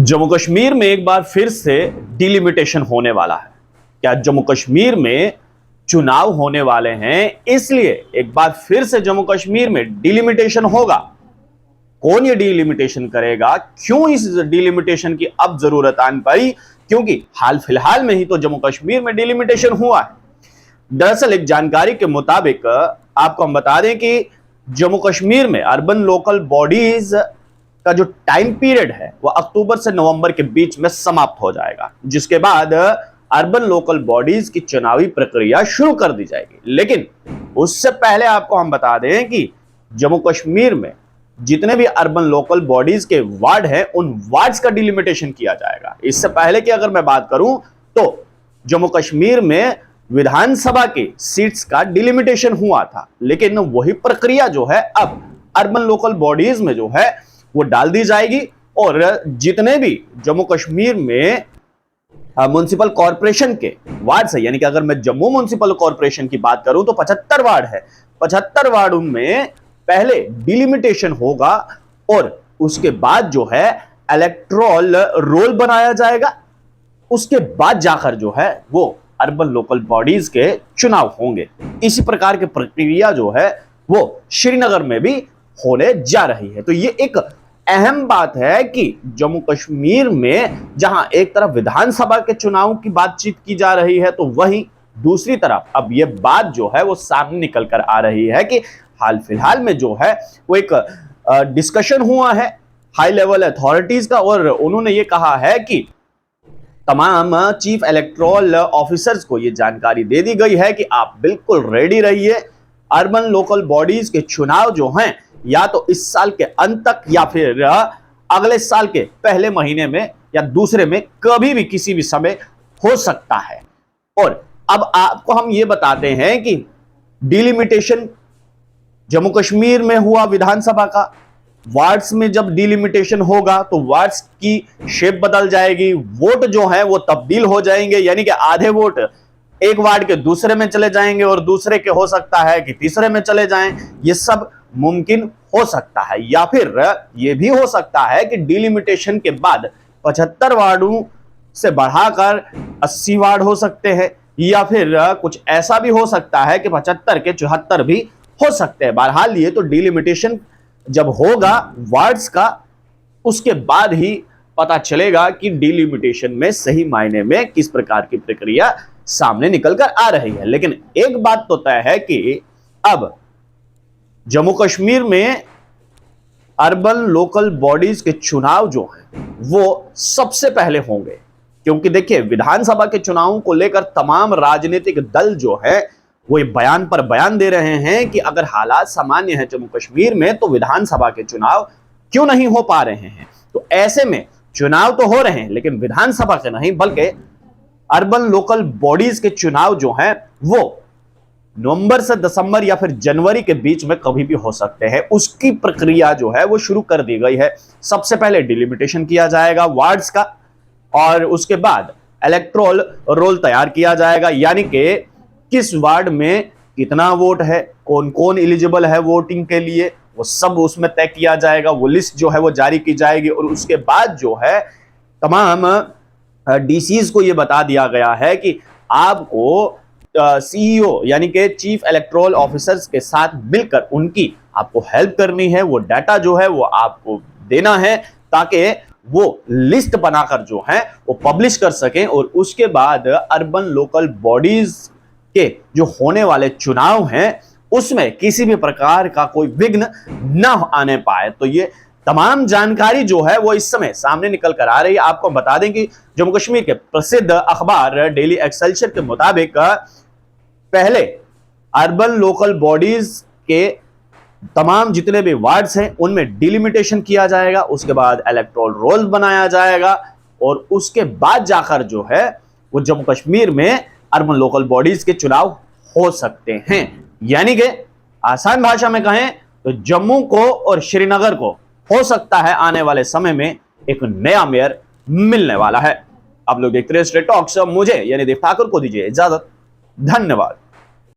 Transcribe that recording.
जम्मू कश्मीर में एक बार फिर से डिलिमिटेशन होने वाला है। क्या जम्मू कश्मीर में चुनाव होने वाले हैं, इसलिए एक बार फिर से जम्मू कश्मीर में डिलिमिटेशन होगा? कौन ये डिलिमिटेशन करेगा? क्यों इस डिलिमिटेशन की अब जरूरत आन पड़ी? क्योंकि हाल फिलहाल में ही तो जम्मू कश्मीर में डिलिमिटेशन हुआ है। दरअसल एक जानकारी के मुताबिक आपको हम बता दें कि जम्मू कश्मीर में अर्बन लोकल बॉडीज का जो टाइम पीरियड है वह अक्टूबर से नवंबर के बीच में समाप्त हो जाएगा, जिसके बाद अर्बन लोकल बॉडीज की चुनावी प्रक्रिया शुरू कर दी जाएगी। लेकिन उससे पहले आपको हम बता दें कि जम्मू कश्मीर में जितने भी अर्बन लोकल बॉडीज के वार्ड हैं, उन वार्ड्स का डिलिमिटेशन किया जाएगा। इससे पहले की अगर मैं बात करूं तो जम्मू कश्मीर में विधानसभा की सीट्स का डिलिमिटेशन हुआ था, लेकिन वही प्रक्रिया जो है अब अर्बन लोकल बॉडीज में जो है वो डाल दी जाएगी। और जितने भी जम्मू कश्मीर में म्युनिसिपल कॉर्पोरेशन के वार्ड है, यानी कि अगर मैं जम्मू म्युनिसिपल कॉर्पोरेशन की बात करूं तो 75 वार्ड है, 75 वार्ड में पहले डिलिमिटेशन होगा और उसके बाद जो है इलेक्टोरल रोल बनाया जाएगा। उसके बाद जाकर जो है वो अर्बन लोकल बॉडीज के चुनाव होंगे। इसी प्रकार की प्रक्रिया जो है वो श्रीनगर में भी होने जा रही है। तो ये एक अहम बात है कि जम्मू कश्मीर में जहां एक तरफ विधानसभा के चुनाव की बातचीत की जा रही है, तो वहीं दूसरी तरफ अब ये बात जो है वो सामने निकल कर आ रही है कि हाल फिलहाल में जो है वो एक डिस्कशन हुआ है हाई लेवल अथॉरिटीज का, और उन्होंने ये कहा है कि तमाम चीफ इलेक्टोरल ऑफिसर्स को ये जानकारी दे दी गई है कि आप बिल्कुल रेडी रहिए। अर्बन लोकल बॉडीज के चुनाव जो हैं या तो इस साल के अंत तक या फिर अगले साल के पहले महीने में या दूसरे में कभी भी किसी भी समय हो सकता है। और अब आपको हम ये बताते हैं कि डिलिमिटेशन जम्मू कश्मीर में हुआ विधानसभा का, वार्ड्स में जब डिलिमिटेशन होगा तो वार्ड्स की शेप बदल जाएगी, वोट जो है वो तब्दील हो जाएंगे, यानी कि आधे वोट एक वार्ड के दूसरे में चले जाएंगे और दूसरे के हो सकता है कि तीसरे में चले जाएं। ये सब मुमकिन हो सकता है, या फिर यह भी हो सकता है कि डिलिमिटेशन के बाद 75 वार्डों से बढ़ाकर 80 वार्ड हो सकते हैं, या फिर कुछ ऐसा भी हो सकता है कि 75 के 74 भी हो सकते हैं। बहरहाल ये तो डिलिमिटेशन जब होगा वार्ड्स का, उसके बाद ही पता चलेगा कि डिलिमिटेशन में सही मायने में किस प्रकार की प्रक्रिया सामने निकल कर आ रही है। लेकिन एक बात तो तय है कि अब जम्मू कश्मीर में अर्बन लोकल बॉडीज के चुनाव जो हैं वो सबसे पहले होंगे, क्योंकि देखिए विधानसभा के चुनावों को लेकर तमाम राजनीतिक दल जो है वो बयान पर बयान दे रहे हैं कि अगर हालात सामान्य है जम्मू कश्मीर में तो विधानसभा के चुनाव क्यों नहीं हो पा रहे हैं। तो ऐसे में चुनाव तो हो रहे हैं लेकिन विधानसभा के नहीं, बल्कि अर्बन लोकल बॉडीज के चुनाव जो हैं वो नवंबर से दिसंबर या फिर जनवरी के बीच में कभी भी हो सकते हैं। उसकी प्रक्रिया जो है वो शुरू कर दी गई है। सबसे पहले डिलिमिटेशन किया जाएगा वार्ड्स का, और उसके बाद इलेक्टोरल रोल तैयार किया जाएगा, यानी कि किस वार्ड में कितना वोट है, कौन कौन एलिजिबल है वोटिंग के लिए, वो सब उसमें तय किया जाएगा। वो लिस्ट जो है वो जारी की जाएगी और उसके बाद जो है तमाम डीसीज को ये बता दिया गया है कि आपको सीईओ यानी कि चीफ इलेक्टोरल ऑफिसर्स के साथ मिलकर उनकी आपको हेल्प करनी है। वो डाटा जो है वो आपको देना है ताकि वो लिस्ट बनाकर जो है वो पब्लिश कर सकें, और उसके बाद अर्बन लोकल बॉडीज के जो होने वाले चुनाव हैं उसमें किसी भी प्रकार का कोई विघ्न न आने पाए। तो ये तमाम जानकारी जो है वो इस समय सामने निकल कर आ रही है। आपको बता दें कि जम्मू कश्मीर के प्रसिद्ध अखबार डेली एक्सेलसियर के मुताबिक पहले अर्बन लोकल बॉडीज के तमाम जितने भी वार्ड्स हैं उनमें डिलिमिटेशन किया जाएगा, उसके बाद इलेक्टोरल रोल बनाया जाएगा, और उसके बाद जाकर जो है वो जम्मू कश्मीर में अर्बन लोकल बॉडीज के चुनाव हो सकते हैं। यानी कि आसान भाषा में कहें तो जम्मू को और श्रीनगर को हो सकता है आने वाले समय में एक नया मेयर मिलने वाला है। आप लोग देखते रहे स्ट्रेट टॉक्स। मुझे यानी देव ठाकुर को दीजिए इजाजत। धन्यवाद।